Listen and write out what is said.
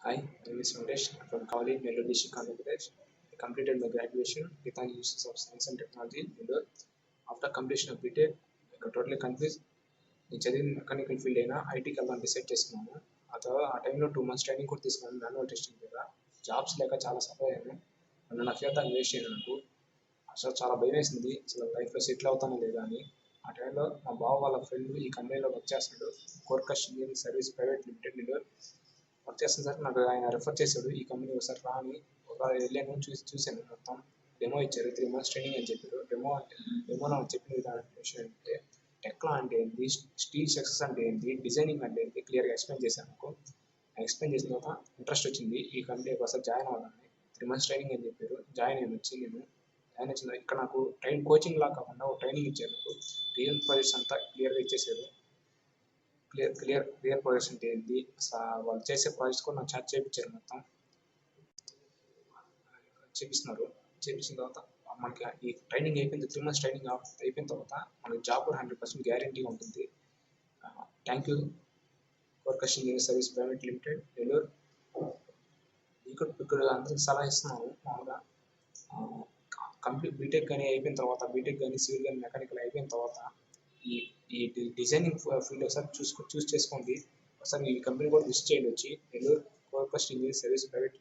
Hi, my name is Venkatesh. I'm from Kavali, Nellore district, Andhra Pradesh. I completed my graduation with an uses of science and technology. Nellore. After completion of BTech, I got totally confused. నేను చదివిన mechanical field అయినా ఐటీకి వెళ్ళాలని decide చేసుకున్నాను. ఆ టైంలో 2 months training కూడా తీసుకున్నాను మాన్యువల్ టెస్టింగ్ మీద. జాబ్స్ లేక చాలా సఫర్ అయ్యాను. 1.5 year దాన్ని వేస్ట్ చేయను నాకు. అసలు చాలా భయం వేసింది. అసలు లైఫ్లో సెటిల్ అవుతానో లేదా అని. ఆ టైంలో మా బావ వాళ్ళ ఫ్రెండ్ ఈ కంపెనీలో వర్క్ చేస్తున్నాడు. కోర్కస్ engineering service private limited Nellore. Work చేస్తాను సార్, నాకు ఆయన రెఫర్ చేశాడు ఈ కంపెనీ ఒకసారి రా అని. ఒకసారి వెళ్ళాను, చూశాను మొత్తం. డెమో ఇచ్చారు, 3 months ట్రైనింగ్ అని చెప్పారు. డెమోలో నాకు చెప్పిన విషయం ఏంటంటే టెక్లా అంటే ఏంటి, స్టీల్ సక్సెస్ అంటే ఏంటి, డిజైనింగ్ అంటే ఏంటి క్లియర్గా ఎక్స్ప్లెయిన్ చేశాను నాకు. ఎక్స్ప్లెయిన్ చేసిన తర్వాత ఇంట్రెస్ట్ వచ్చింది ఈ కంపెనీ ఒకసారి జాయిన్ అవ్వాలని. 3 months ట్రైనింగ్ అని చెప్పారు. జాయిన్ వచ్చిన ఇక్కడ నాకు కోచింగ్ లా కాకుండా ఒక ట్రైనింగ్ ఇచ్చారు. నాకు రియల్ ప్రాజెక్ట్స్ అంతా క్లియర్గా ఇచ్చేసారు. క్లియర్ ప్రాజెక్ట్స్ అంటే ఏంటి, వాళ్ళు చేసే ప్రాజెక్ట్స్ కూడా నాకు చాట్ చేయించారు మొత్తం. చేపిస్తున్నారు. చేపించిన తర్వాత మనకి ఈ ట్రైనింగ్ అయిపోయింది. 3 months ట్రైనింగ్ అయిపోయిన తర్వాత మనకి జాబ్ 100% గ్యారంటీగా ఉంటుంది. థ్యాంక్ యూ కోర్కస్ engineering service private limited Nellore. ఇక్కడ అందరికి సలహా ఇస్తున్నాను మామూలుగా. కంప్లీట్ బీటెక్ కానీ అయిపోయిన తర్వాత, బీటెక్ కానీ సివిల్ కానీ మెకానికల్ అయిపోయిన తర్వాత ఈ ఈ డిజైనింగ్ ఫీల్డ్ ఒకసారి చూస్ చేసుకోండి. ఒకసారి ఈ కంపెనీ కూడా విజిట్ చేయండి వచ్చి. నెల్లూరు కోర్కస్ ఇంజనీరింగ్ సర్వీస్ ప్రైవేట్